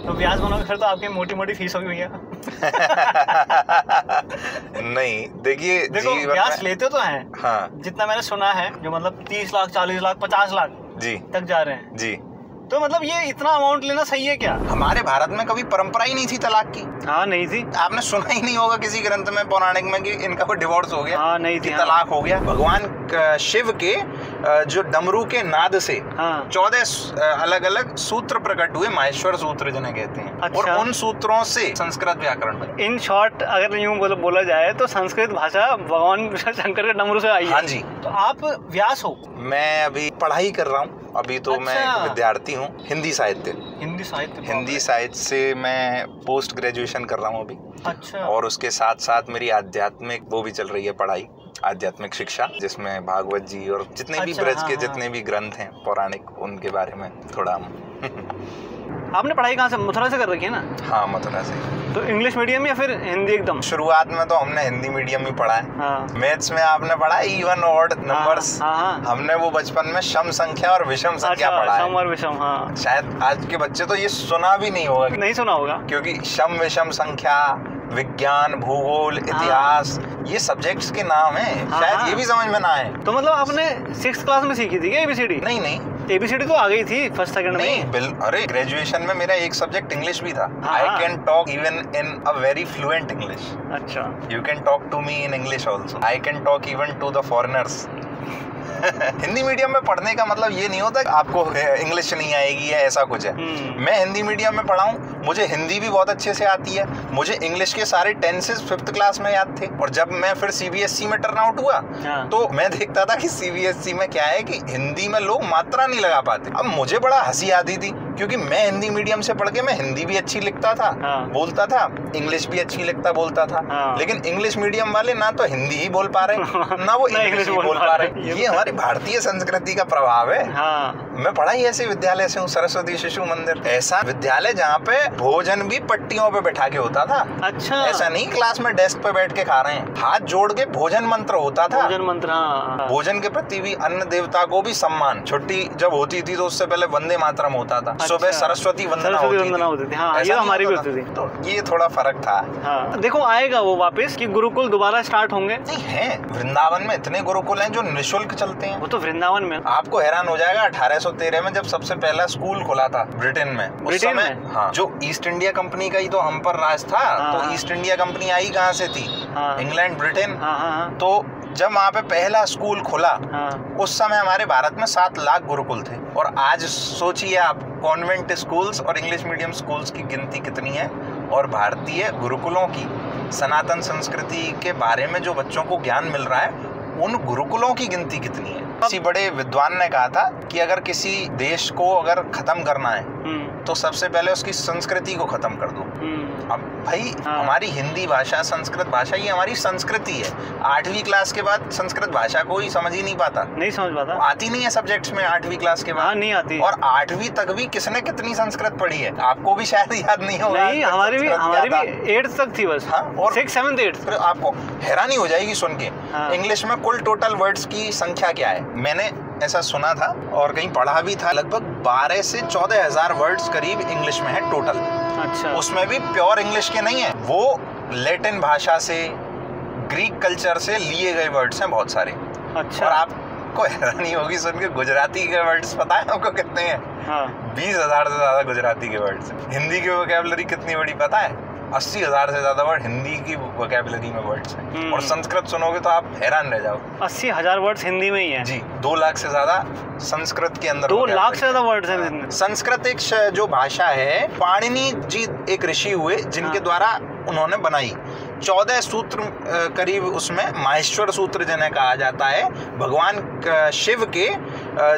तो व्यास बनोगे फिर तो आपकी मोटी मोटी फीस होगी भैया। नहीं देखिए, देखो व्यास लेते तो हैं। हाँ जितना मैंने सुना है, जो मतलब 30 लाख 40 लाख 50 लाख जी तक जा रहे हैं जी। तो मतलब ये इतना अमाउंट लेना सही है क्या? हमारे भारत में कभी परंपरा ही नहीं थी तलाक की। हाँ नहीं थी। आपने सुना ही नहीं होगा किसी ग्रंथ में पौराणिक में कि इनका कोई डिवोर्स हो गया। हाँ नहीं थी। तलाक हो गया। भगवान शिव के जो डमरू के नाद से 14 अलग अलग सूत्र प्रकट हुए, माहेश्वर सूत्र जिन्हें कहते हैं। अच्छा। और उन सूत्रों से संस्कृत व्याकरण बने। इन शॉर्ट अगर यूं बोला जाए तो संस्कृत भाषा भगवान शंकर के डमरू से आई है। हाँ जी। तो आप व्यास हो? मैं अभी पढ़ाई कर रहा हूँ। अभी तो मैं एक विद्यार्थी हूँ। हिंदी साहित्य से मैं पोस्ट ग्रेजुएशन कर रहा हूँ अभी। अच्छा। और उसके साथ साथ मेरी आध्यात्मिक वो भी चल रही है पढ़ाई, आध्यात्मिक शिक्षा, जिसमें भागवत जी और जितने भी ब्रज के जितने भी ग्रंथ हैं पौराणिक, उनके बारे में थोड़ा आपने पढ़ाई कहाँ से? मथुरा से कर रखी है ना? हाँ मथुरा से। तो इंग्लिश मीडियम या फिर हिंदी एकदम? शुरुआत में तो हमने हिंदी मीडियम ही पढ़ा है। हाँ। मैथ्स में आपने पढ़ा इवन ऑड नंबर्स। हमने वो बचपन में सम संख्या और विषम संख्या पढ़ा है। सम और विषम। हाँ। शायद आज के बच्चे तो ये सुना भी नहीं होगा। नहीं सुना होगा, क्योंकि सम विषम संख्या, विज्ञान, भूगोल, इतिहास, ये सब्जेक्ट्स के नाम हैं। शायद ये भी समझ में ना आए। तो मतलब आपने 6th क्लास में सीखी थी क्या ABCD? नहीं, ABCD तो आ गई थी फर्स्ट सेकंड में। अरे ग्रेजुएशन में मेरा एक सब्जेक्ट इंग्लिश भी था। I can talk even in a very fluent English. अच्छा। You can talk to me in English also. I can talk even to the foreigners. Hindi medium में पढ़ने का मतलब ये नहीं होता कि आपको इंग्लिश नहीं आएगी या ऐसा कुछ है। मैं हिंदी मीडियम में पढ़ा हूँ, मुझे हिंदी भी बहुत अच्छे से आती है। मुझे इंग्लिश के सारे टेंसेस 5th क्लास में याद थे। और जब मैं फिर CBSE में टर्न आउट हुआ तो मैं देखता था कि CBSE में क्या है कि हिंदी में लोग मात्रा नहीं लगा पाते। अब मुझे बड़ा हंसी आती थी, क्योंकि मैं हिंदी मीडियम से पढ़ के मैं हिंदी भी अच्छी लिखता था, बोलता था, इंग्लिश भी अच्छी लिखता बोलता था। लेकिन इंग्लिश मीडियम वाले ना तो हिंदी ही बोल पा रहे ना वो इंग्लिश बोल पा रहे। ये हमारी भारतीय संस्कृति का प्रभाव है। मैं पढ़ा ही ऐसे विद्यालय से हूँ, सरस्वती शिशु मंदिर। ऐसा विद्यालय जहाँ पे भोजन भी पट्टियों पे बैठा के होता था। अच्छा। ऐसा नहीं क्लास में डेस्क पे बैठ के खा रहे हैं। हाथ जोड़ के भोजन मंत्र होता था। भोजन मंत्र। भोजन के प्रति भी, अन्न देवता को भी सम्मान। छुट्टी जब होती थी तो उससे पहले वंदे मातरम होता था। सुबह सरस्वती वंदना होती थी। हाँ, ये हमारी भी होती थी। तो ये थोड़ा फर्क था। हाँ। देखो आएगा वो वापस कि गुरुकुल दोबारा स्टार्ट होंगे। नहीं है, वृंदावन में इतने गुरुकुल हैं जो निःशुल्क चलते हैं। वो तो वृंदावन में। आपको हैरान हो जाएगा, 1813 में जब सबसे पहला स्कूल खुला था ब्रिटेन में, उस समय हाँ, जो ईस्ट इंडिया कंपनी का ही तो हम पर राज था। तो ईस्ट इंडिया कंपनी आई कहाँ से थी? England, Britain. तो जब वहाँ पे पहला स्कूल खुला उस समय हमारे भारत में 7 लाख गुरुकुल थे। और आज सोचिए आप, कॉन्वेंट स्कूल्स और इंग्लिश मीडियम स्कूल्स की गिनती कितनी है, और भारतीय गुरुकुलों की, सनातन संस्कृति के बारे में जो बच्चों को ज्ञान मिल रहा है, उन गुरुकुलों की गिनती कितनी है। किसी बड़े विद्वान ने कहा था कि अगर किसी देश को अगर खत्म करना है तो सबसे पहले उसकी संस्कृति को खत्म कर दो। अब भाई हमारी हिंदी भाषा, संस्कृत भाषा, ये हमारी संस्कृति है। 8वीं क्लास के बाद संस्कृत भाषा कोई समझ ही नहीं पाता। नहीं समझ पाता, आती नहीं है सब्जेक्ट्स में 8वीं क्लास के बाद। नहीं आती। और 8वीं तक भी किसने कितनी संस्कृत पढ़ी है, आपको भी शायद याद नहीं होगा। नहीं, हमारी भी 8th तक थी बस। और 6th 7th 8th। फिर आपको हैरानी हो जाएगी सुन के, इंग्लिश में कुल टोटल वर्ड्स की संख्या क्या है। मैंने ऐसा सुना था और कहीं पढ़ा भी था, लगभग 12 से 14 हजार वर्ड्स करीब इंग्लिश में है टोटल। अच्छा। उसमें भी प्योर इंग्लिश के नहीं है, वो लैटिन भाषा से, ग्रीक कल्चर से लिए गए वर्ड्स हैं बहुत सारे। अच्छा। और आपको हैरानी होगी सुन के, गुजराती के वर्ड्स पता है आपको कितने हैं? 20,000 से ज्यादा गुजराती के वर्ड्स। हिंदी की वोकैबुलरी कितनी बड़ी पता है? 80,000 से ज्यादा वर्ड हिंदी की वोकैबुलरी में वर्ड्स हैं। और संस्कृत सुनोगे तो आप हैरान रह जाओ। 80,000 वर्ड्स हिंदी में ही हैं। जी, 2 लाख से ज्यादा संस्कृत के अंदर। 2 लाख से ज्यादा वर्ड्स हैं। संस्कृत एक जो भाषा है, पाणिनि जी एक ऋषि हुए जिनके द्वारा उन्होंने बनाई। 14 सूत्र करीब उसमें माहेश्वर सूत्र जिन्हें कहा जाता है। भगवान शिव के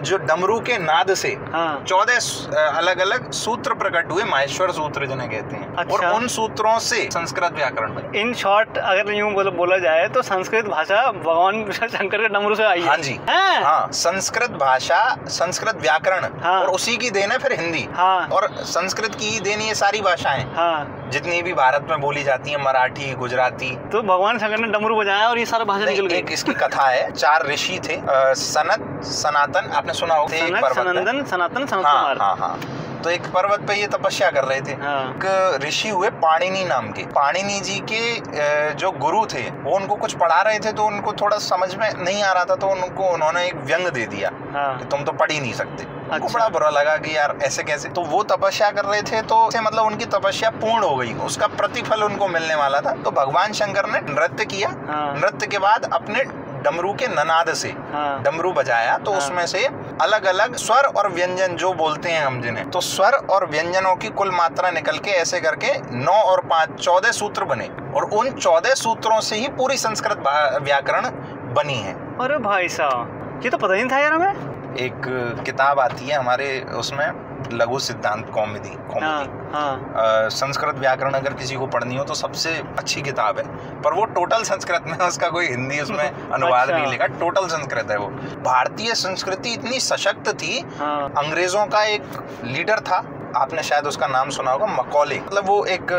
जो डमरू के नाद से 14 अलग अलग सूत्र प्रकट हुए, माहेश्वर सूत्र जिन्हें कहते हैं। अच्छा। और उन सूत्रों से संस्कृत व्याकरण बने। इन शॉर्ट अगर यूं बोला जाए तो संस्कृत भाषा भगवान शंकर के डमरू से आई है। हाँ जी। हाँ, संस्कृत भाषा, संस्कृत व्याकरण, और उसी की देन है फिर हिंदी। और संस्कृत की ही देन ये सारी भाषाएं जितनी भी भारत में बोली जाती है, मराठी, गुजराती। तो भगवान शंकर ने डमरू बजाया और ये सारा भाषा निकल गई। एक इसकी कथा है, 4 ऋषि थे, सनत, सनातन, आपने सुना होगा, सनत, सनातन, सनत कुमार। तो एक पर्वत पे ये तपस्या कर रहे थे। एक ऋषि हुए पाणिनि नाम के। पाणिनि जी के जो गुरु थे वो उनको कुछ पढ़ा रहे थे, तो उनको थोड़ा समझ में नहीं आ रहा था, तो उन्होंने एक व्यंग दे दिया कि तुम तो पढ़ ही नहीं सकते। उनको बड़ा बुरा लगा कि यार ऐसे कैसे। तो वो तपस्या कर रहे थे, तो मतलब उनकी तपस्या पूर्ण हो गई, उसका प्रतिफल उनको मिलने वाला था। तो भगवान शंकर ने नृत्य किया। नृत्य के बाद अपने डमरू के ननाद से डमरू बजाया, तो उसमें से अलग अलग स्वर और व्यंजन जो बोलते हैं हम जिन्हें, तो स्वर और व्यंजनों की कुल मात्रा निकल के ऐसे करके 9 और 5 14 सूत्र बने, और उन 14 सूत्रों से ही पूरी संस्कृत व्याकरण बनी है। अरे भाई साहब, ये तो पता नहीं था यार हमें। एक किताब आती है हमारे उसमें, लघु सिद्धांत कौमुदी। संस्कृत व्याकरण अगर किसी को पढ़नी हो तो सबसे अच्छी किताब है, पर वो टोटल संस्कृत में, उसका कोई हिंदी उसमें अनुवाद नहीं लिखा, टोटल संस्कृत है वो। भारतीय संस्कृति इतनी सशक्त थी। अंग्रेजों का एक लीडर था, आपने शायद उसका नाम सुना होगा, मकॉले। मतलब वो एक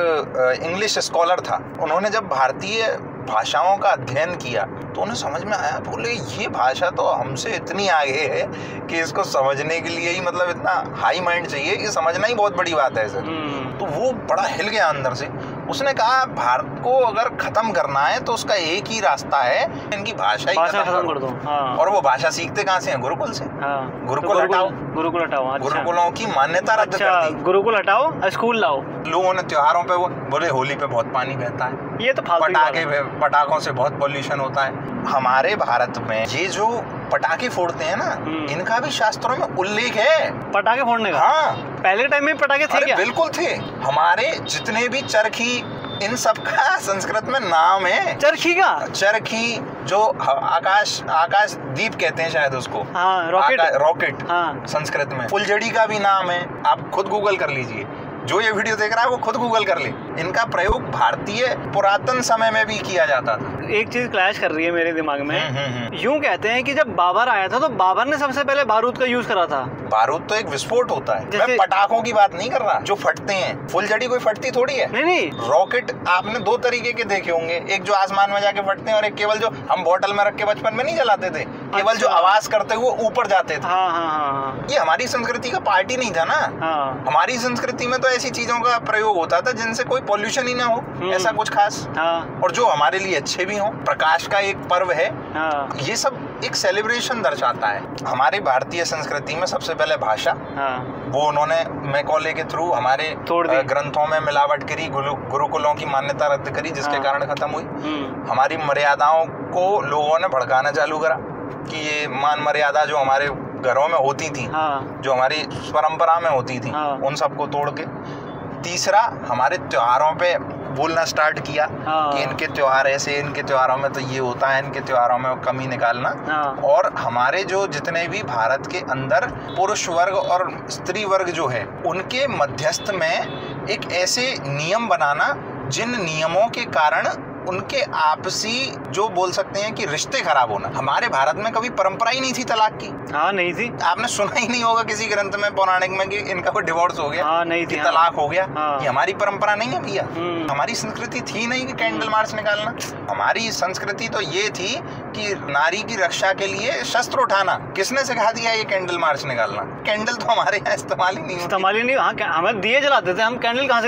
इंग्लिश स्कॉलर था। उन्होंने जब भारतीय भाषाओं का अध्ययन किया तो उन्हें समझ में आया, बोले ये भाषा तो हमसे इतनी आगे है कि इसको समझने के लिए ही मतलब इतना हाई माइंड चाहिए कि समझना ही बहुत बड़ी बात है सर। तो वो बड़ा हिल गया अंदर से। उसने कहा भारत को अगर खत्म करना है तो उसका एक ही रास्ता है, इनकी भाषा ही खत्म कर दो। और वो भाषा सीखते कहाँ से हैं? गुरुकुल से। गुरुकुल हटाओ, गुरुकुल हटाओ, गुरुकुलों की मान्यता रद्द कर दी। गुरुकुल हटाओ, स्कूल लाओ। लोगों ने त्योहारों पे वो बोले होली पे बहुत पानी बहता है, ये तो पटाखों से बहुत पोल्यूशन होता है। हमारे भारत में ये जो पटाखे फोड़ते हैं ना, इनका भी शास्त्रों में उल्लेख है। पटाखे फोड़ने का? हाँ, पहले टाइम में पटाखे थे क्या? बिल्कुल थे। हमारे जितने भी चरखी, इन सब का संस्कृत में नाम है। चरखी का? चरखी जो आकाश दीप कहते हैं शायद उसको। रॉकेट संस्कृत में। फुलझड़ी का भी नाम है, आप खुद गूगल कर लीजिए। जो ये वीडियो देख रहा है वो खुद गूगल कर ले। इनका प्रयोग भारतीय पुरातन समय में भी किया जाता था। एक चीज क्लैश कर रही है मेरे दिमाग में। यूं कहते हैं कि जब बाबर आया था तो बाबर ने सबसे पहले बारूद का यूज करा था। बारूद तो एक विस्फोट होता है, मैं पटाखों की बात नहीं कर रहा जो फटते हैं। फुलझड़ी कोई फटती थोड़ी है। नहीं। रॉकेट आपने 2 तरीके के देखे होंगे, एक जो आसमान में जाके फटते हैं और एक केवल जो हम बोतल में रख के बचपन में नहीं जलाते थे, केवल जो आवाज करते हुए ऊपर जाते थे। ये हमारी संस्कृति का पार्ट ही नहीं था ना। हमारी संस्कृति में तो ऐसी चीजों का प्रयोग होता था जिनसे कोई पोल्यूशन ही ना हो, ऐसा कुछ खास, और जो हमारे लिए अच्छे भी हो। प्रकाश का एक पर्व है, ये सब एक सेलिब्रेशन दर्शाता है। हमारी भारतीय संस्कृति में सबसे पहले भाषा, वो उन्होंने मैकॉले के थ्रू हमारे ग्रंथों में मिलावट करी, गुरुकुलों की मान्यता रद्द करी, जिसके कारण खत्म हुई। हमारी मर्यादाओं को लोगों ने भड़काना चालू करा कि ये मान मर्यादा जो हमारे घरों में होती थी, जो हमारी परंपरा में होती थी, उन सबको तोड़ के। तीसरा, हमारे त्योहारों पे बोलना स्टार्ट किया कि इनके त्योहार ऐसे, इनके त्योहारों में तो ये होता है, इनके त्योहारों में कमी निकालना। और हमारे जो जितने भी भारत के अंदर पुरुष वर्ग और स्त्री वर्ग जो है, उनके मध्यस्थ में एक ऐसे नियम बनाना जिन नियमों के कारण उनके आपसी जो बोल सकते हैं कि रिश्ते खराब होना। हमारे भारत में कभी परंपरा ही नहीं थी तलाक की। नहीं थी। आपने सुना ही नहीं होगा किसी ग्रंथ में पौराणिक में कि इनका कोई डिवोर्स हो गया। नहीं थी। तलाक हो गया। ये हमारी परंपरा नहीं है भैया। हमारी संस्कृति थी नहीं कि कैंडल मार्च निकालना। हमारी संस्कृति तो ये थी कि नारी की रक्षा के लिए शस्त्र उठाना। किसने सिखा दिया ये कैंडल मार्च निकालना? कैंडल तो हमारे यहाँ इस्तेमाल ही नहीं। हमें दिए जलाते थे, हम कैंडल कहाँ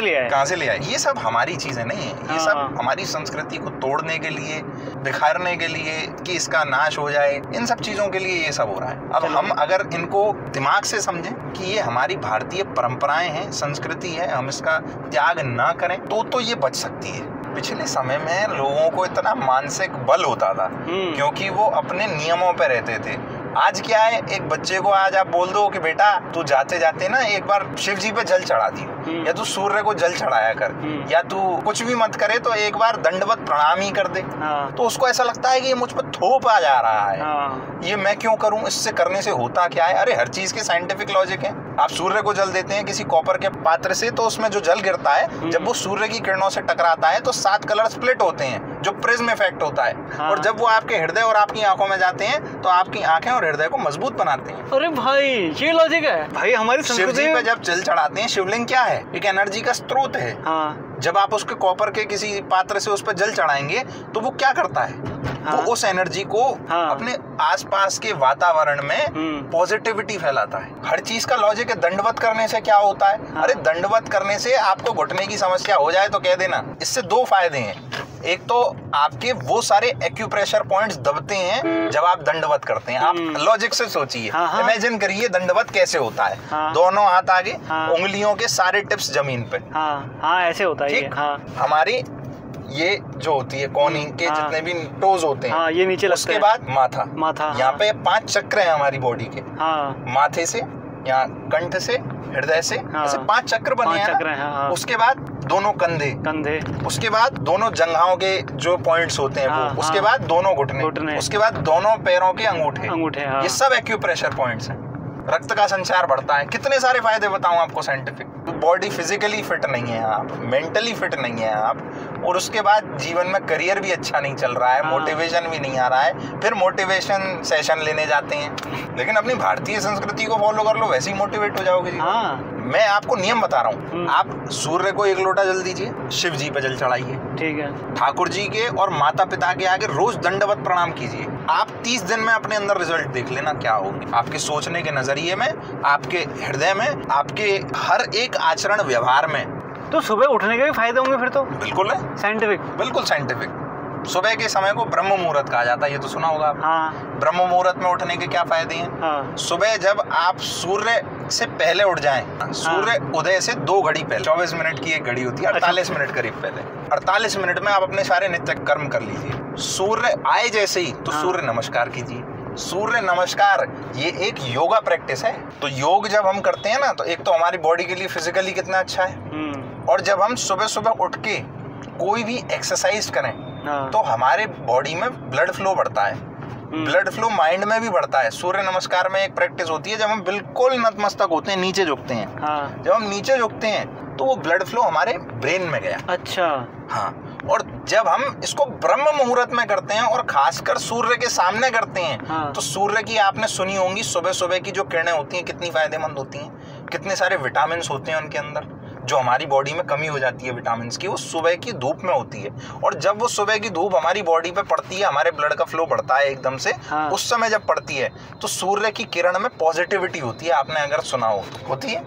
से ले आए? ये सब हमारी चीजें नहीं है। ये सब हमारी संस्कृति को तोड़ने के लिए, बिखारने के लिए, कि इसका नाश हो जाए, इन सब चीजों के लिए ये सब हो रहा है। अब हम अगर इनको दिमाग से समझें कि ये हमारी भारतीय परंपराएं हैं, संस्कृति है, हम इसका त्याग ना करें तो ये बच सकती है। पिछले समय में लोगों को इतना मानसिक बल होता था क्योंकि वो अपने नियमों पे रहते थे। आज क्या है, एक बच्चे को आज आप बोल दो कि बेटा तू जाते जाते ना एक बार शिव जी पे जल चढ़ा दियो, या तू सूर्य को जल चढ़ाया कर, या तू कुछ भी मत करे तो एक बार दंडवत प्रणाम ही कर दे। तो उसको ऐसा लगता है कि ये मुझ पर थोप आ जा रहा है, ये मैं क्यों करूं, इससे करने से होता क्या है। अरे हर चीज के साइंटिफिक लॉजिक है। आप सूर्य को जल देते हैं किसी कॉपर के पात्र से, तो उसमें जो जल गिरता है जब वो सूर्य की किरणों से टकराता है तो 7 कलर स्प्लिट होते हैं, जो प्रिज्म इफेक्ट होता है। और जब वो आपके हृदय और आपकी आंखों में जाते हैं तो आपकी आंखें और हृदय को मजबूत बनाते हैं। अरे भाई ये लॉजिक है भाई। हमारी शिव जी पे जब जल चढ़ाते हैं, शिवलिंग क्या है? एक एनर्जी का स्रोत है। जब आप उसके कॉपर के किसी पात्र से उस पर जल चढ़ाएंगे तो वो क्या करता है? वो उस एनर्जी को अपने आसपास के वातावरण में पॉजिटिविटी फैलाता है। हर चीज का लॉजिक है, दंडवत करने से क्या होता है? अरे दंडवत करने से आपको घुटने की समस्या हो जाए तो कह देना। इससे दो फायदे हैं। एक तो आपके वो सारे एक्यूप्रेशर पॉइंट्स दबते हैं जब आप दंडवत करते हैं। आप लॉजिक से सोचिए, इमेजिन करिए दंडवत कैसे होता है। दोनों हाथ आगे, उंगलियों के सारे टिप्स जमीन पे। ऐसे होता है। हमारी ये जो होती है कोनी के जितने भी टोज होते हैं, ये नीचे लगते हैं। उसके बाद माथा यहाँ पे 5 चक्र हैं हमारी बॉडी के। माथे से, यहाँ कंठ से, हृदय से, ऐसे 5 चक्र बने हैं। उसके बाद दोनों कंधे, उसके बाद दोनों जंघाओं के जो पॉइंट्स होते हैं वो, उसके बाद दोनों घुटने, उसके बाद दोनों पैरों के अंगूठे। ये सब एक्यूप्रेशर पॉइंट्स हैं। रक्त का संचार बढ़ता है। कितने सारे फायदे बताऊं आपको साइंटिफिक। बॉडी फिजिकली फिट नहीं है आप, मेंटली फिट नहीं है आप, और उसके बाद जीवन में करियर भी अच्छा नहीं चल रहा है, मोटिवेशन भी नहीं आ रहा है। फिर मोटिवेशन सेशन लेने जाते हैं, लेकिन अपनी भारतीय संस्कृति को फॉलो कर लो, वैसे ही मोटिवेट हो जाओगे जी। मैं आपको नियम बता रहा हूँ। आप सूर्य को 1 लोटा जल दीजिए, शिव जी पे जल चढ़ाइए, ठीक है, ठाकुर जी के और माता पिता के आगे रोज दंडवत प्रणाम कीजिए। आप 30 दिन में अपने अंदर रिजल्ट देख लेना क्या होगी। आपके सोचने के नजरिए में, आपके हृदय में, आपके हर एक आचरण व्यवहार में। तो सुबह उठने के भी फायदे होंगे फिर तो? बिल्कुल है, साइंटिफिक, बिल्कुल साइंटिफिक। सुबह के समय को ब्रह्म मुहूर्त कहा जाता है, ये तो सुना होगा आप। ब्रह्म मुहूर्त में उठने के क्या फायदे हैं? सुबह जब आप सूर्य से पहले उठ जाएं, सूर्य उदय से 2 घड़ी पहले, 24 मिनट की एक घड़ी होती है, 48 मिनट करीब पहले, 48 मिनट में आप अपने सारे नित्य कर्म कर लीजिए। सूर्य आए जैसे ही तो सूर्य नमस्कार कीजिए। सूर्य नमस्कार ये एक योगा प्रैक्टिस है। तो योग जब हम करते हैं ना, तो एक तो हमारी बॉडी के लिए फिजिकली कितना अच्छा है, और जब हम सुबह सुबह उठ के कोई भी एक्सरसाइज करें तो हमारे बॉडी में ब्लड फ्लो बढ़ता है। ब्लड फ्लो माइंड में भी बढ़ता है। सूर्य नमस्कार में एक प्रैक्टिस होती है जब हम बिल्कुल नतमस्तक होते हैं, नीचे झुकते हैं। जब हम नीचे झुकते हैं तो वो ब्लड फ्लो हमारे ब्रेन में गया। अच्छा। हाँ, और जब हम इसको ब्रह्म मुहूर्त में करते हैं और खासकर सूर्य के सामने करते हैं, तो सूर्य की आपने सुनी होंगी सुबह सुबह की जो किरणें होती हैं कितनी फायदेमंद होती हैं। कितने सारे विटामिन होते हैं उनके अंदर, जो हमारी बॉडी में कमी हो जाती है विटामिन की, वो सुबह की धूप में होती है। और जब वो सुबह की धूप हमारी बॉडी पे पड़ती है, हमारे ब्लड का फ्लो बढ़ता है एकदम से। उस समय जब पड़ती है तो सूर्य की किरण में पॉजिटिविटी होती है। आपने अगर सुना हो, होती है।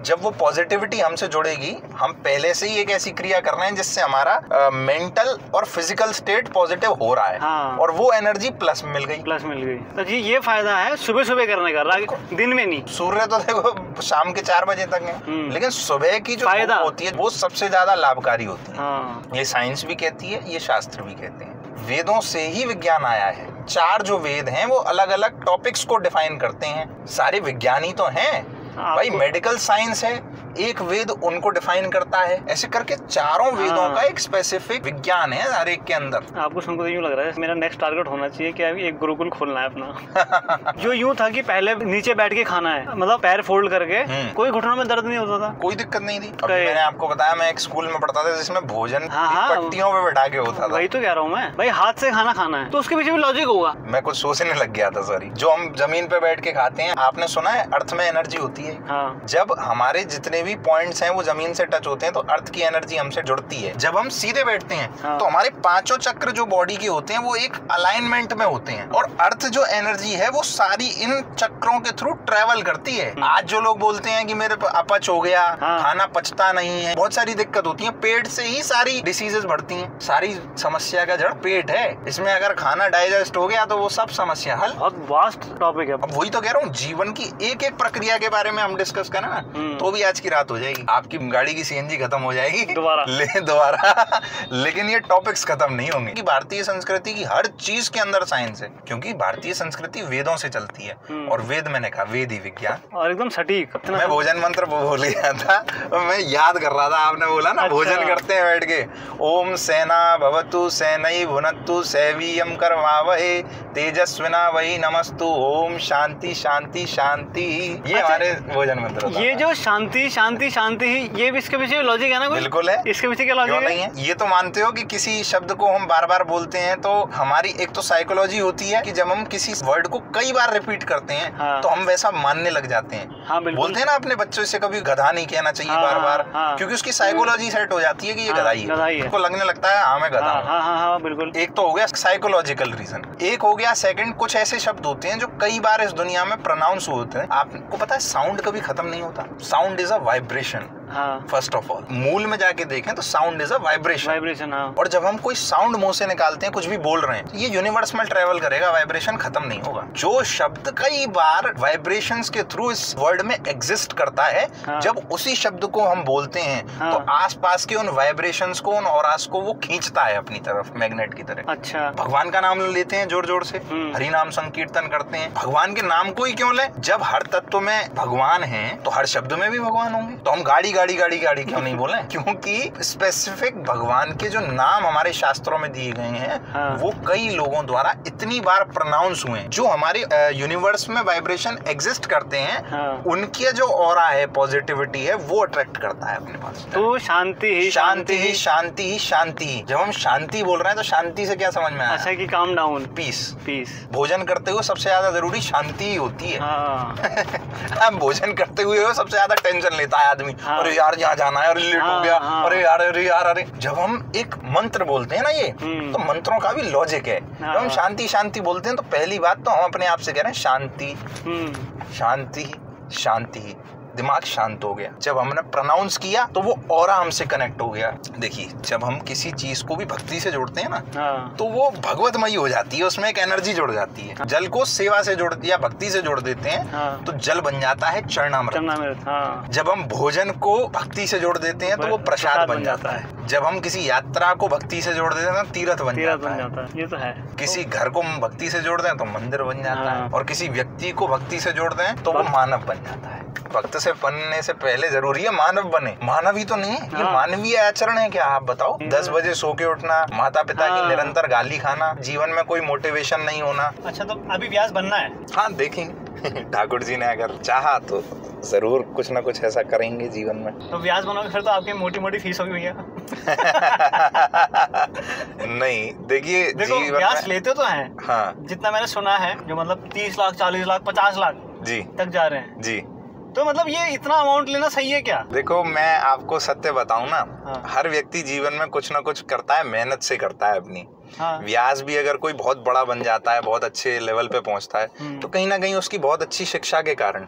जब वो पॉजिटिविटी हमसे जुड़ेगी, हम पहले से ही एक ऐसी क्रिया कर रहे हैं जिससे हमारा मेंटल और फिजिकल स्टेट पॉजिटिव हो रहा है, और वो एनर्जी प्लस मिल गई। तो जी ये फायदा है सुबह सुबह करने का, दिन में नहीं। सूर्य तो देखो शाम के 4 बजे तक है, लेकिन सुबह की जो फायदा होती है वो सबसे ज्यादा लाभकारी होती है। ये साइंस भी कहती है, ये शास्त्र भी कहते हैं। वेदों से ही विज्ञान आया है। 4 जो वेद हैं वो अलग अलग टॉपिक्स को डिफाइन करते हैं। सारे विज्ञानी तो हैं भाई, मेडिकल साइंस है, एक वेद उनको डिफाइन करता है। ऐसे करके 4 वेदों का एक स्पेसिफिक विज्ञान है हर एक के अंदर। आपको सुनकर तो यूं लग रहा है मेरा नेक्स्ट टारगेट होना चाहिए कि अभी एक गुरुकुल खोलना है अपना। जो यूं था कि पहले नीचे बैठ के खाना है, मतलब पैर फोल्ड करके, कोई घुटनों में दर्द नहीं होता था, कोई दिक्कत नहीं थी। अभी मैंने आपको बताया, मैं एक स्कूल में पढ़ता था जिसमें भोजन पट्टियों पे बैठा के होता था। वही तो कह रहा हूँ मैं भाई, हाथ से खाना है तो उसके पीछे भी लॉजिक होगा। मैं कुछ सोचने लग गया था। सॉरी, जो हम जमीन पे बैठ के खाते हैं, आपने सुना है अर्थ में एनर्जी होती है। जब हमारे जितने भी पॉइंट्स हैं वो जमीन से टच होते हैं तो अर्थ की एनर्जी हमसे जुड़ती है। जब हम सीधे बैठते हैं तो हमारे 5 चक्र जो बॉडी के होते हैं वो एक अलाइनमेंट में होते हैं, और अर्थ जो एनर्जी है वो सारी इन चक्रों के थ्रू ट्रेवल करती है। आज जो लोग बोलते हैं कि मेरे अपच हो गया, खाना पचता नहीं है, बहुत सारी दिक्कत होती है, पेट से ही सारी डिसीजेस बढ़ती हैं। सारी समस्या का जड़ पेट है। इसमें अगर खाना डाइजेस्ट हो गया तो वो सब समस्या हल। बहुत वास्ट टॉपिक है। अब वही तो कह रहा हूँ, जीवन की एक एक प्रक्रिया के बारे में हम डिस्कस करें ना तो भी आज की रात हो जाएगी। आपकी गाड़ी की सीएनजी खत्म हो जाएगी दोबारा लेकिन ये टॉपिक्स खत्म नहीं होंगे। कि भारतीय संस्कृति की हर चीज के अंदर साइंस है, क्योंकि भारतीय संस्कृति वेदों से चलती है। और वेद मैंने कहा वेद ही विज्ञान, और एकदम सटीक। मैं भोजन मंत्र बोल गया था, मैं याद कर रहा था। आपने बोला ना भोजन करते हैं बैठ के, ओम सेना भवतु सेनई भुनत्तु सेवीयम करवावहे तेजस्विना वही नमस्तु ओम शांति शांति शांति। ये हमारे भोजन मंत्र। ये जो शांति शांति शांति ही, ये भी इसके पीछे लॉजिक है ना कोई? बिल्कुल है। इसके पीछे क्या लॉजिक है? नहीं है? ये तो मानते हो कि किसी शब्द को हम बार बार बोलते हैं तो हमारी एक तो साइकोलॉजी होती है कि जब हम किसी वर्ड को कई बार रिपीट करते हैं तो हम वैसा मानने लग जाते हैं। बोलते हैं ना अपने बच्चों से कभी गधा नहीं कहना चाहिए बार बार, क्योंकि उसकी साइकोलॉजी सेट हो जाती है कि ये गधा ही है, उसको लगने लगता है हाँ मैं गधा हूँ। बिल्कुल। एक तो हो गया साइकोलॉजिकल रीजन। एक हो गया सेकंड, कुछ ऐसे शब्द होते हैं जो कई बार इस दुनिया में प्रोनाउंस होते हैं। आपको पता है साउंड कभी खत्म नहीं होता। Sound is a vibration. First of all मूल में जाके देखें तो साउंड इज अ वाइब्रेशन। और जब हम कोई साउंड मुंह से निकालते हैं, कुछ भी बोल रहे हैं, ये यूनिवर्स में ट्रेवल करेगा, वाइब्रेशन खत्म नहीं होगा। जो शब्द कई बार वाइब्रेशंस के थ्रू इस वर्ल्ड में एग्जिस्ट करता है, जब उसी शब्द को हम बोलते हैं तो आसपास के उन वाइब्रेशंस को, उन ऑरास को वो खींचता है अपनी तरफ मैग्नेट की तरह। अच्छा। भगवान का नाम लेते हैं जोर जोर से, हरि नाम संकीर्तन करते हैं। भगवान के नाम को ही क्यों ले? जब हर तत्व में भगवान है तो हर शब्द में भी भगवान होंगे। तो हम गाड़ी गाड़ी गाड़ी गाड़ी क्यों नहीं बोले? क्योंकि स्पेसिफिक भगवान के जो नाम हमारे शास्त्रों में दिए गए हैं वो कई लोगों द्वारा इतनी बार प्रोनाउंस हुए हैं। जो हमारे यूनिवर्स में वाइब्रेशन एग्जिस्ट करते हैं उनके जो ऑरा है, पॉजिटिविटी है, वो अट्रैक्ट करता है अपने पास। तो शांति ही शांति ही शांति ही शांति। जब हम शांति बोल रहे हैं तो शांति से क्या समझ में आया? अच्छा कि काम डाउन, पीस। पीस। भोजन करते हुए सबसे ज्यादा जरूरी शांति ही होती है। हम भोजन करते हुए सबसे ज्यादा टेंशन लेता है आदमी, अरे यार यहाँ जाना है, अरे लेट हो गया, अरे यार अरे यार अरे। जब हम एक मंत्र बोलते हैं ना, ये तो मंत्रों का भी लॉजिक है। जब हम शांति शांति बोलते हैं तो पहली बात तो हम अपने आप से कह रहे हैं शांति शांति शांति। दिमाग शांत हो गया। जब हमने प्रोनाउंस किया तो वो ऑरा हमसे कनेक्ट हो गया। देखिए जब हम किसी चीज को भी भक्ति से जोड़ते हैं ना तो वो भगवतमयी हो जाती है, उसमें एक एनर्जी जुड़ जाती है। जल को सेवा से जोड़ या भक्ति से जोड़ देते हैं तो जल बन जाता है चरणामृत। जब हम भोजन को भक्ति से जोड़ देते हैं तो वो प्रसाद बन जाता है। जब हम किसी यात्रा को भक्ति से जोड़ देते हैं तो तीर्थ बन जाता है। ये तो है। किसी घर को हम भक्ति से जोड़ दें तो मंदिर बन जाता है, और किसी व्यक्ति को भक्ति से जोड़ दें तो वो मानव बन जाता है। भक्त से बनने से पहले जरूरी है मानव बने। मानव ही तो नहीं है, ये मानवीय आचरण है क्या? आप बताओ, 10 बजे सो के उठना, माता पिता की निरंतर गाली खाना, जीवन में कोई मोटिवेशन नहीं होना। अच्छा तो अभी व्यास बनना है? हाँ देखेंगे, ठाकुर जी ने अगर चाहा तो जरूर कुछ ना कुछ ऐसा करेंगे जीवन में। तो व्यास बनोगे फिर तो आपकी मोटी मोटी फीस होगी भैया। नहीं देखिए, देखो व्यास लेते तो हैं। हाँ। जितना मैंने सुना है, जो मतलब 30 लाख 40 लाख 50 लाख जी तक जा रहे हैं जी। तो मतलब ये इतना अमाउंट लेना सही है क्या? देखो मैं आपको सत्य बताऊं ना, हर व्यक्ति जीवन में कुछ ना कुछ करता है, मेहनत से करता है अपनी। व्यास भी अगर कोई बहुत बड़ा बन जाता है, बहुत अच्छे लेवल पे पहुंचता है, तो कहीं ना कहीं उसकी बहुत अच्छी शिक्षा के कारण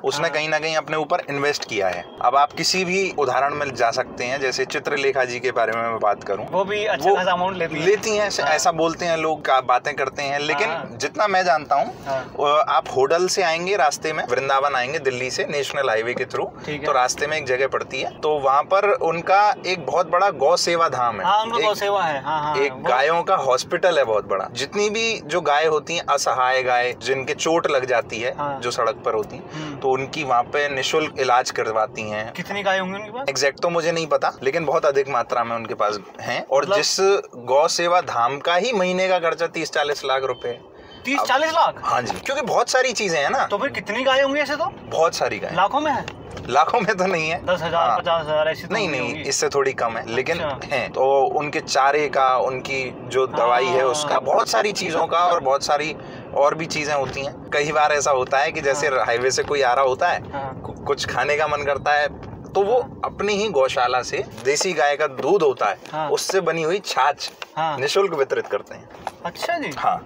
उसने कहीं ना कहीं अपने ऊपर इन्वेस्ट किया है। अब आप किसी भी उदाहरण में जा सकते हैं, जैसे चित्रलेखा जी के बारे में मैं बात करूं, वो भी अच्छा खासा अमाउंट लेती हैं। ऐसा बोलते हैं लोग, बातें करते हैं, लेकिन जितना मैं जानता हूं, आप होडल से आएंगे, रास्ते में वृंदावन आएंगे दिल्ली से नेशनल हाईवे के थ्रू, तो रास्ते में एक जगह पड़ती है, तो वहाँ पर उनका एक बहुत बड़ा गौ सेवा धाम है। गौ सेवा है। एक गायों का हॉस्पिटल है बहुत बड़ा। जितनी भी जो गाय होती हैं, असहाय गाय जिनके चोट लग जाती है, जो सड़क पर होती है, तो उनकी वहाँ पे निःशुल्क इलाज करवाती हैं। कितनी गाय होंगी उनके पास? एग्जैक्ट तो मुझे नहीं पता, लेकिन बहुत अधिक मात्रा में उनके पास हैं। और जिस गौ सेवा धाम का ही महीने का खर्चा 30-40 लाख रुपए। 30-40 लाख? हाँ जी, क्योंकि बहुत सारी चीजें हैं ना। तो फिर कितनी गाय होंगी ऐसे? तो बहुत सारी गाय। लाखों में है? लाखों में तो नहीं है, 10,000 50,000 ऐसी तो नहीं, इससे थोड़ी कम है, लेकिन हैं। तो उनके चारे का, उनकी जो दवाई है उसका, बहुत सारी चीजों का, और बहुत सारी और भी चीजें होती हैं। कई बार ऐसा होता है कि जैसे हाईवे से कोई आ रहा होता है, कुछ खाने का मन करता है, तो वो अपनी ही गौशाला से देसी गाय का दूध होता है, उससे बनी हुई छाछ निःशुल्क वितरित करते हैं। अच्छा जी। हाँ,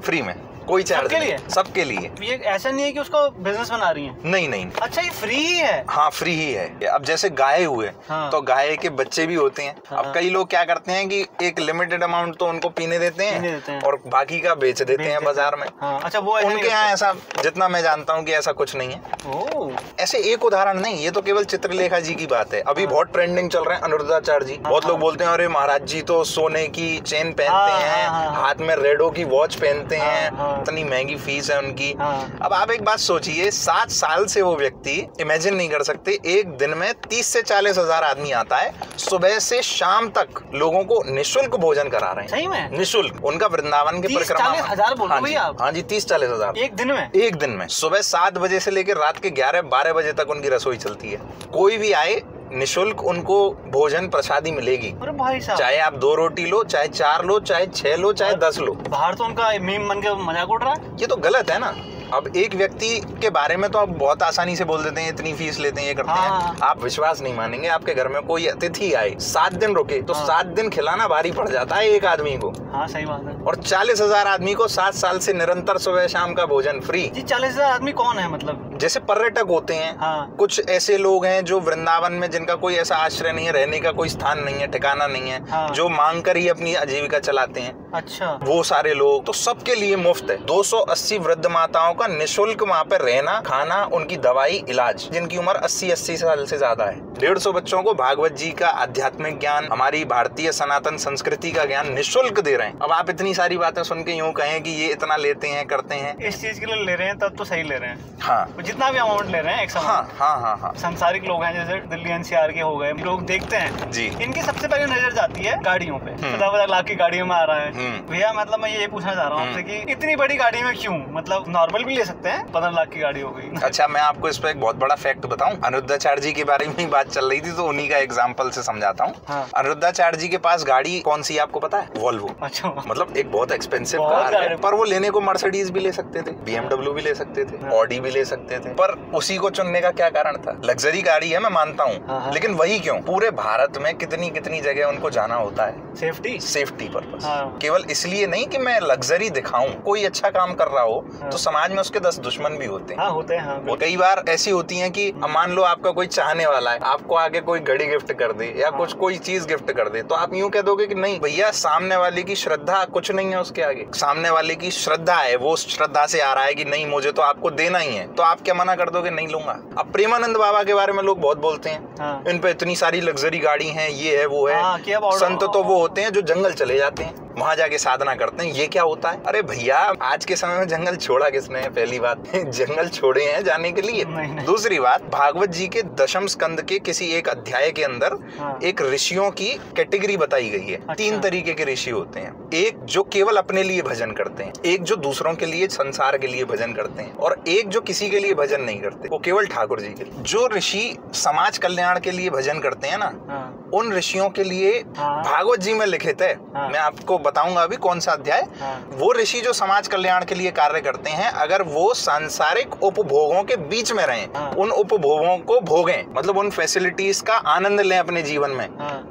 फ्री में, कोई चार्ज नहीं, सबके लिए। ये ऐसा नहीं है कि उसको बिजनेस बना रही है? नहीं। अच्छा ये फ्री ही है? हाँ फ्री ही है। अब जैसे गाय हुए, तो गाय के बच्चे भी होते हैं। अब कई लोग क्या करते हैं कि एक लिमिटेड अमाउंट तो उनको पीने देते हैं और बाकी का बेच देते हैं बाजार में। अच्छा वो उनके यहाँ ऐसा, जितना मैं जानता हूँ कि ऐसा कुछ नहीं है। ऐसे एक उदाहरण नहीं, ये तो केवल चित्रलेखा जी की बात है। अभी बहुत ट्रेंडिंग चल रहे हैं अनिरुद्धाचार्य जी। बहुत लोग बोलते हैं अरे महाराज जी तो सोने की चेन पहनते हैं, हाथ में रेडो की वॉच पहनते हैं, इतनी महंगी फीस है उनकी। अब आप एक बात सोचिए, 7 साल से वो व्यक्ति इमेजिन नहीं कर सकते, एक दिन में 30 से 40 हजार आदमी आता है, सुबह से शाम तक लोगों को निःशुल्क भोजन करा रहे हैं। सही में? निःशुल्क। उनका वृंदावन की परिक्रमा। 30-40 बोल रहे हैं आप? हाँ जी, 30-40 हजार एक दिन में? एक दिन में। सुबह 7 बजे से लेकर रात के 11-12 बजे तक उनकी रसोई चलती है। कोई भी आए निःशुल्क उनको भोजन प्रसादी मिलेगी। अरे भाई साहब, चाहे आप 2 रोटी लो, चाहे 4 लो, चाहे 6 लो, चाहे 10 लो। बाहर तो उनका मीम बन के मजाक उड़ रहा है। ये तो गलत है ना। अब एक व्यक्ति के बारे में तो आप बहुत आसानी से बोल देते हैं, इतनी फीस लेते हैं, ये करते हैं। आप विश्वास नहीं मानेंगे, आपके घर में कोई अतिथि आए, 7 दिन रुके तो 7 दिन खिलाना भारी पड़ जाता है एक आदमी को। हाँ सही बात है। और 40 हजार आदमी को 7 साल से निरंतर सुबह शाम का भोजन फ्री। जी 40 हजार आदमी कौन है मतलब? जैसे पर्यटक होते हैं। कुछ ऐसे लोग हैं जो वृंदावन में, जिनका कोई ऐसा आश्रय नहीं है, रहने का कोई स्थान नहीं है, ठिकाना नहीं है, जो मांग कर ही अपनी आजीविका चलाते हैं। अच्छा। वो सारे लोग तो सबके लिए मुफ्त है। 280 वृद्ध माताओं का निःशुल्क वहाँ पे रहना, खाना, उनकी दवाई, इलाज, जिनकी उम्र 80 साल से ज्यादा है। 150 बच्चों को भागवत जी का आध्यात्मिक ज्ञान, हमारी भारतीय सनातन संस्कृति का ज्ञान निःशुल्क दे रहे हैं। अब आप इतनी सारी बातें सुन के यूँ कहें कि ये इतना लेते हैं, करते हैं, इस चीज के लिए ले रहे हैं तब तो सही ले रहे हैं। हाँ, जितना भी अमाउंट ले रहे हैं। हाँ। संसारिक लोग हैं, जैसे दिल्ली NCR के हो गए लोग, देखते हैं जी, इनकी सबसे पहले नजर जाती है गाड़ियों पे। 50 लाख की गाड़ियों में आ रहा है भैया। मतलब मैं ये पूछना चाह रहा हूँ आपसे कि इतनी बड़ी गाड़ी में क्यों? मतलब नॉर्मल भी ले सकते हैं, 15 लाख की गाड़ी हो गई। अच्छा, मैं आपको इस पे एक बहुत बड़ा फैक्ट बताऊं। अनिरुद्धाचार्य जी के बारे में ही बात चल रही थी तो उन्हीं का एग्जांपल से समझाता हूँ। अनिरुद्धाचार्य जी के पास गाड़ी कौन सी आपको पता है? वॉल्वो। अच्छा। मतलब एक बहुत एक्सपेंसिव कार है, पर वो लेने को मर्सिडीज भी ले सकते थे, BMW भी ले सकते थे, ऑडी भी ले सकते थे, पर उसी को चुनने का क्या कारण था? लग्जरी गाड़ी है, मैं मानता हूँ, लेकिन वही क्यों? पूरे भारत में कितनी कितनी जगह उनको जाना होता है, सेफ्टी पर्पस। केवल इसलिए नहीं कि मैं लग्जरी दिखाऊं। कोई अच्छा काम कर रहा हो तो समाज में उसके 10 दुश्मन भी होते हैं। होते हैं। वो कई बार ऐसी होती हैं कि मान लो आपका कोई चाहने वाला है, आपको आगे कोई घड़ी गिफ्ट कर दे या कुछ कोई चीज गिफ्ट कर दे, तो आप यूं कह दोगे कि नहीं भैया, सामने वाले की श्रद्धा कुछ नहीं है उसके आगे। सामने वाले की श्रद्धा है, वो श्रद्धा से आ रहा है कि नहीं मुझे तो आपको देना ही है, तो आप क्या मना कर दोगे? नहीं लूंगा। अब प्रेमानंद बाबा के बारे में लोग बहुत बोलते हैं, इन पे इतनी सारी लग्जरी गाड़ी है, ये है वो है। संत तो वो होते हैं जो जंगल चले जाते हैं, वहां जाके साधना करते हैं। ये क्या होता है? अरे भैया, आज के समय में जंगल छोड़ा किसने है? पहली बात, जंगल छोड़े हैं जाने के लिए। दूसरी बात, भागवत जी के 10वें स्कंद के किसी एक अध्याय के अंदर एक ऋषियों की कैटेगरी बताई गई है। 3 तरीके के ऋषि होते हैं। एक जो केवल अपने लिए भजन करते हैं, एक जो दूसरों के लिए, संसार के लिए भजन करते हैं, और एक जो किसी के लिए भजन नहीं करते, वो केवल ठाकुर जी के लिए। जो ऋषि समाज कल्याण के लिए भजन करते हैं ना, उन ऋषियों के लिए भागवत जी में लिखित है। मैं आपको बताऊंगा अभी कौन सा अध्याय। वो ऋषि जो समाज कल्याण के लिए कार्य करते हैं, अगर वो सांसारिक उपभोगों के बीच में रहें, उन उपभोगों को भोगें, मतलब उन फैसिलिटीज का आनंद लें अपने जीवन में,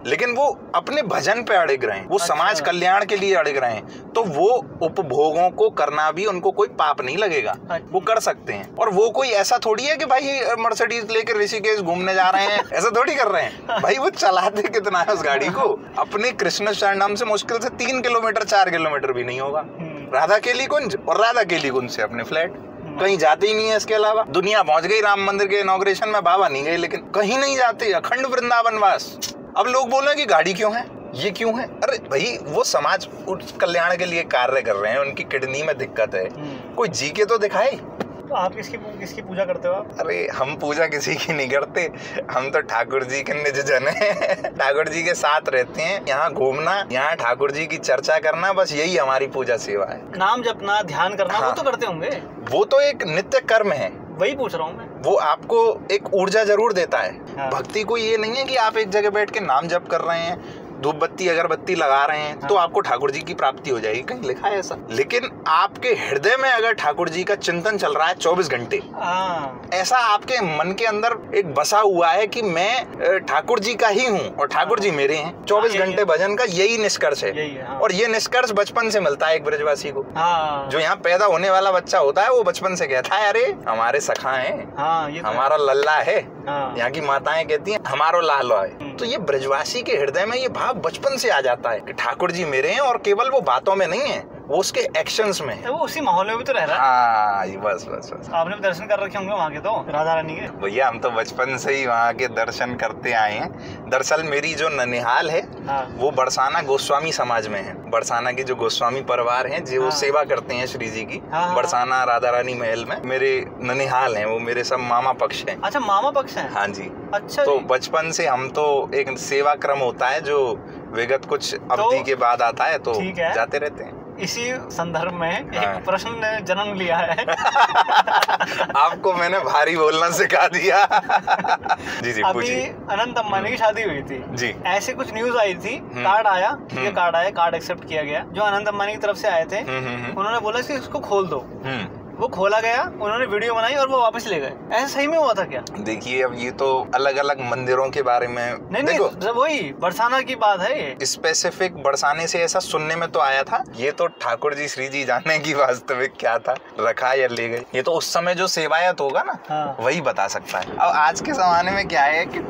लेकिन वो अपने भजन पे अड़िग रहें, वो समाज कल्याण के लिए अड़िग रहें, तो वो उपभोगों को करना भी उनको कोई पाप नहीं लगेगा, वो कर सकते हैं। और वो कोई ऐसा थोड़ी है कि भाई मर्सिडीज लेकर ऋषिकेश घूमने जा रहे हैं, ऐसा थोड़ी कर रहे हैं। भाई वो चलाते कितना है उस गाड़ी को? अपने कृष्ण शरणम से मुश्किल से 3 किलोमीटर 4 किलोमीटर भी नहीं होगा। राधा केली कुंज और राधा केली कुंज से अपने फ्लैट, कहीं जाते ही नहीं है। इसके अलावा दुनिया पहुंच गई राम मंदिर के इनॉग्रेशन में, बाबा नहीं गए, लेकिन कहीं नहीं जाते, अखंड वृंदावन वास। अब लोग बोल रहे हैं कि गाड़ी क्यों है, ये क्यों है? अरे भाई, वो समाज कल्याण के लिए कार्य कर रहे हैं, उनकी किडनी में दिक्कत है, कोई जी के तो दिखाए। तो आप किसकी पूजा करते हो आप? अरे हम पूजा किसी की नहीं करते, हम तो ठाकुर जी के निज जन हैं। ठाकुर जी के साथ रहते हैं, यहाँ घूमना, यहाँ ठाकुर जी की चर्चा करना, बस यही हमारी पूजा सेवा है। नाम जपना, ध्यान करना, वो तो करते होंगे। वो तो एक नित्य कर्म है, वही पूछ रहा हूँ मैं। वो आपको एक ऊर्जा जरूर देता है। भक्ति को ये नहीं है कि आप एक जगह बैठ के नाम जप कर रहे हैं, धूप बत्ती अगरबत्ती लगा रहे हैं तो आपको ठाकुर जी की प्राप्ति हो जाएगी, कहीं लिखा है ऐसा? लेकिन आपके हृदय में अगर ठाकुर जी का चिंतन चल रहा है 24 घंटे, ऐसा आपके मन के अंदर एक बसा हुआ है कि मैं ठाकुर जी का ही हूँ और ठाकुर जी मेरे हैं, 24 घंटे भजन का यही निष्कर्ष है। और ये निष्कर्ष बचपन से मिलता है एक ब्रजवासी को। जो यहाँ पैदा होने वाला बच्चा होता है, वो बचपन से कहता है अरे हमारे सखा है, हमारा लल्ला है। यहाँ की माताएं कहती हैं हमारो लालो है। तो ये ब्रजवासी के हृदय में ये भाव बचपन से आ जाता है कि ठाकुर जी मेरे हैं, और केवल वो बातों में नहीं है, वो उसके एक्शंस में है, वो उसी माहौल में भी तो रह रहा है। हाँ बस बस बस। आपने भी दर्शन कर रखे होंगे वहाँ के तो, राधा रानी के। भैया हम तो बचपन से ही वहाँ के दर्शन करते आए हैं। दरअसल मेरी जो ननिहाल है वो बरसाना गोस्वामी समाज में है। बरसाना के जो गोस्वामी परिवार हैं जो वो सेवा करते हैं श्री जी की बरसाना राधा रानी महल में, मेरे ननिहाल हैं वो, मेरे सब मामा पक्ष हैं। अच्छा, मामा पक्ष हैं? हाँ जी। अच्छा, तो बचपन से हम तो एक सेवा क्रम होता है जो विगत कुछ अवधि के बाद आता है, तो जाते रहते हैं। इसी संदर्भ में एक प्रश्न ने जन्म लिया है। आपको मैंने भारी बोलना सिखा दिया। जी जी, अभी अनंत अंबानी की शादी हुई थी जी, ऐसे कुछ न्यूज आई थी, कार्ड आया, ये कार्ड आया, कार्ड एक्सेप्ट किया गया, जो अनंत अंबानी की तरफ से आए थे। उन्होंने बोला कि इसको खोल दो, वो खोला गया, उन्होंने वीडियो बनाई और वो वापस ले गए। ऐसा सही में हुआ था क्या? देखिए अब ये तो अलग अलग मंदिरों के बारे में नहीं, वही बरसाना की बात है, ये स्पेसिफिक बरसाने से ऐसा सुनने में तो आया था। ये तो ठाकुर जी श्री जी जाने की वास्तविक क्या था, रखा या ले गए, ये तो उस समय जो सेवायत होगा ना वही बता सकता है। अब आज के जमाने में क्या है कि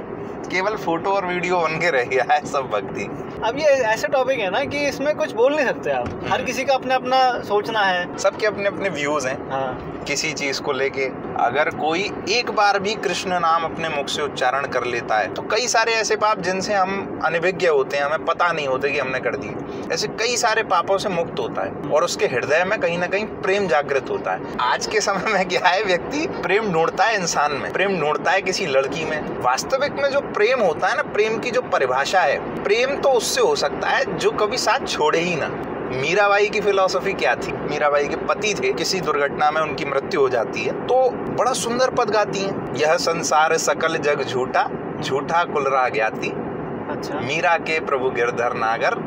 केवल फोटो और वीडियो बन के रह गया है सब भक्ति। अब ये ऐसे टॉपिक है ना कि इसमें कुछ बोल नहीं सकते आप, हर किसी का अपना अपना सोचना है, सबके अपने अपने व्यूज हैं किसी चीज को लेके। अगर कोई एक बार भी कृष्ण नाम अपने मुख से उच्चारण कर लेता है तो कई सारे ऐसे पाप जिनसे हम अनभिज्ञ होते हैं, हमें पता नहीं होते कि हमने कर दिए, ऐसे कई सारे पापों से मुक्त होता है और उसके हृदय में कहीं ना कहीं प्रेम जागृत होता है। आज के समय में क्या है, व्यक्ति प्रेम ढूंढता है इंसान में, प्रेम ढूंढता है किसी लड़की में। वास्तविक में जो प्रेम होता है ना, प्रेम की जो परिभाषा है, प्रेम तो उससे हो सकता है जो कभी साथ छोड़े ही ना। मीराबाई की फिलॉसफी क्या थी? मीराबाई के पति थे, किसी दुर्घटना में उनकी मृत्यु हो जाती है तो बड़ा सुंदर पद गाती हैं, यह संसार सकल जग झूठा, झूठा कुल रा ज्ञाती। अच्छा। मीरा के प्रभु गिरधर नागर,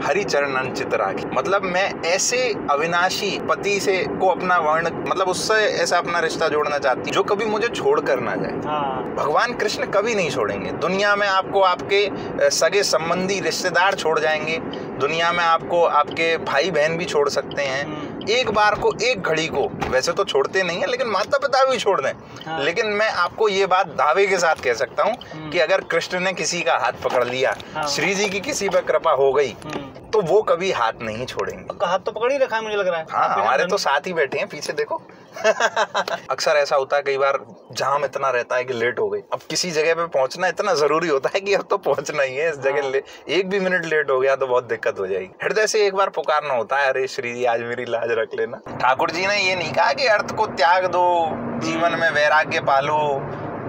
हरि चरणन चित राखी। मतलब मैं ऐसे अविनाशी पति से को अपना वर्ण, मतलब उससे ऐसा अपना रिश्ता जोड़ना चाहती जो कभी मुझे छोड़ कर ना जाए। भगवान कृष्ण कभी नहीं छोड़ेंगे। दुनिया में आपको आपके सगे संबंधी रिश्तेदार छोड़ जाएंगे, दुनिया में आपको आपके भाई बहन भी छोड़ सकते हैं, एक बार को, एक घड़ी को, वैसे तो छोड़ते नहीं है लेकिन माता पिता भी छोड़ दें। लेकिन मैं आपको ये बात दावे के साथ कह सकता हूँ कि अगर कृष्ण ने किसी का हाथ पकड़ लिया, श्री जी की किसी पर कृपा हो गई तो वो कभी हाथ नहीं छोड़ेंगे। हाथ तो पकड़ ही रखा है मुझे लग रहा है। हाँ, हमारे तो साथ ही बैठे हैं, पीछे देखो। अक्सर ऐसा होता है कई बार जाम इतना रहता है कि लेट हो गई। अब किसी जगह पे पहुंचना इतना जरूरी होता है कि अब तो पहुंचना ही है इस जगह। एक भी मिनट लेट हो गया तो बहुत दिक्कत हो जाएगी। हृदय से एक बार पुकारना होता है, अरे श्री जी आज मेरी लाज रख लेना। ठाकुर जी ने ये नहीं कहा कि अर्थ को त्याग दो, जीवन में वैराग्य पालो।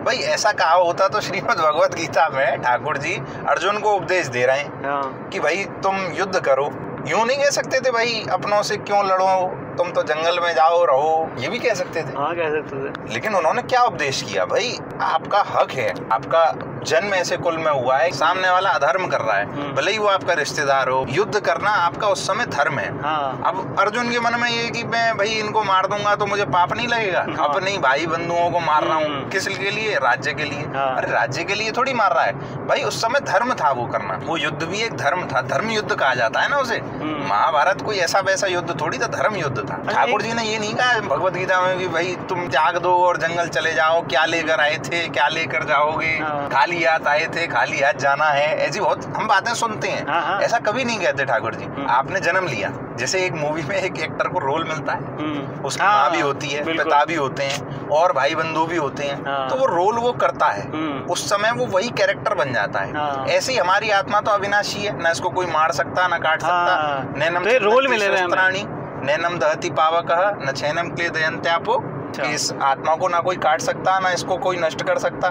भाई ऐसा कहा होता तो श्रीमद् भगवत गीता में ठाकुर जी अर्जुन को उपदेश दे रहे हैं कि भाई तुम युद्ध करो। यूं नहीं कह सकते थे भाई अपनों से क्यों लड़ो, तुम तो जंगल में जाओ रहो, ये भी कह सकते थे। हाँ, कह सकते थे। लेकिन उन्होंने क्या उपदेश किया, भाई आपका हक है, आपका जन्म ऐसे कुल में हुआ है, सामने वाला अधर्म कर रहा है, भले ही वो आपका रिश्तेदार हो, युद्ध करना आपका उस समय धर्म है। अब अर्जुन के मन में ये कि मैं भाई इनको मार दूंगा तो मुझे पाप नहीं लगेगा, अपने भाई बंधुओं को मार रहा हूँ, किस के लिए? राज्य के लिए। अरे राज्य के लिए थोड़ी मार रहा है भाई, उस समय धर्म था वो करना, वो युद्ध भी एक धर्म था, धर्म युद्ध कहा जाता है ना उसे। महाभारत कोई ऐसा वैसा युद्ध थोड़ी था, धर्म युद्ध था। ठाकुर जी ने ये नहीं कहा भगवत गीता में कि भाई तुम त्याग दो और जंगल चले जाओ, क्या लेकर आए थे क्या लेकर जाओगे, खाली हाथ आए थे खाली हाथ जाना है, ऐसी बहुत हम बातें सुनते हैं। ऐसा कभी नहीं कहते ठाकुर जी। आपने जन्म लिया, जैसे एक मूवी में एक एक्टर को रोल मिलता है, उसकी माँ भी होती है, पिता भी होते हैं और भाई बंधु भी होते हैं, तो वो रोल वो करता है, उस समय वो वही कैरेक्टर बन जाता है। ऐसे ही हमारी आत्मा तो अविनाशी है, ना इसको कोई मार सकता ना काट सकता। रोल मिले नैनम दहति पावकः न छेनम क्लेदयन्त्यापो, इस आत्मा को ना कोई काट सकता ना इसको कोई नष्ट कर सकता।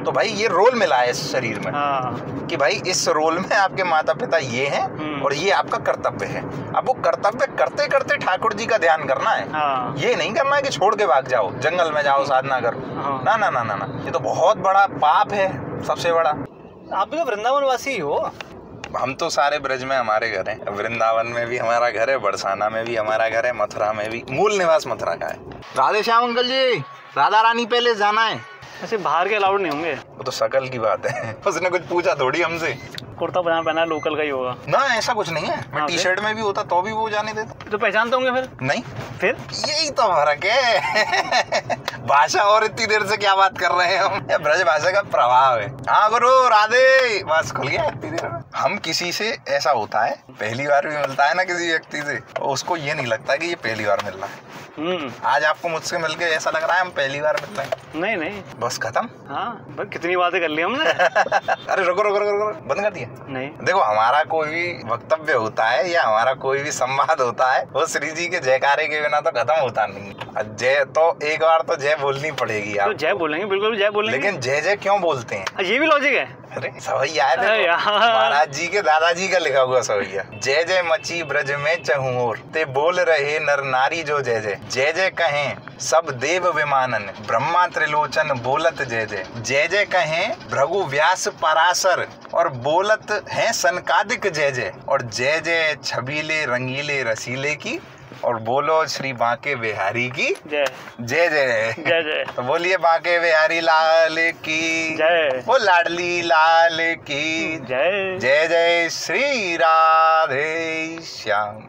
तो भाई ये रोल मिला है इस शरीर में कि भाई इस रोल में आपके माता पिता ये हैं और ये आपका कर्तव्य है। अब वो कर्तव्य करते करते ठाकुर जी का ध्यान करना है, ये नहीं करना है कि छोड़ के भाग जाओ, जंगल में जाओ साधना करो, ना ना ना ना, ये तो बहुत बड़ा पाप है, सबसे बड़ा। आप भी तो वृंदावन वासी हो। हम तो सारे ब्रज में हमारे घर हैं, वृंदावन में भी हमारा घर है, बरसाना में भी हमारा घर है, मथुरा में भी। मूल निवास मथुरा का है। राधे श्याम अंकल जी, राधा रानी पैलेस जाना है। ऐसे बाहर के अलाउड नहीं होंगे, वो तो शकल की बात है। उसने कुछ पूछा थोड़ी हमसे। कुर्ता पजामा पहना है, लोकल का ही होगा ना, ऐसा कुछ नहीं है। मैं टी शर्ट में भी होता तो भी वो जाने देता। तो पहचानते होंगे फिर? नहीं। फिर यही तो फर्क है। भाषा और इतनी देर से क्या बात कर रहे हैं हम, ब्रज भाषा का प्रभाव है। हाँ गुरु राधे, बस खुल गया इतनी देर में। हम किसी से ऐसा होता है, पहली बार भी मिलता है ना किसी व्यक्ति से, उसको ये नहीं लगता कि ये पहली बार मिल रहा है। आज आपको मुझसे मिलके ऐसा लग रहा है हम पहली बार मिल रहे हैं। नहीं नहीं, बस खत्म। हाँ बस कितनी बातें कर ली हमने। अरे रुको रुको रुको रुको, बंद कर दिया? नहीं। देखो, हमारा कोई भी वक्तव्य होता है या हमारा कोई भी संवाद होता है, वो श्री जी के जयकारे के बिना तो खत्म होता नहीं। जय तो एक बार तो जय बोलनी पड़ेगी। आप तो जय बोलेंगे, बिल्कुल जय बोलेंगे, लेकिन जय जय क्यों बोलते हैं? ये भी लॉजिक है। अरे सवैया है, महाराज जी के दादाजी का लिखा हुआ सवैया। जय जय मची ब्रज में चहुओर, ते बोल रहे नर नारी जो जय जय। जय जय कहें सब देव विमानन, ब्रह्मा त्रिलोचन बोलत जय जय। जय जय कहें भृगु व्यास पराशर, और बोलत हैं सनकादिक जय जय। और जय जय छबीले रंगीले रसीले की, और बोलो श्री बांके बिहारी की जय जय जय जय जय। तो बोलिए बांके बिहारी लाल की जय, वो लाडली लाल की जय। जय जय श्री राधे श्याम।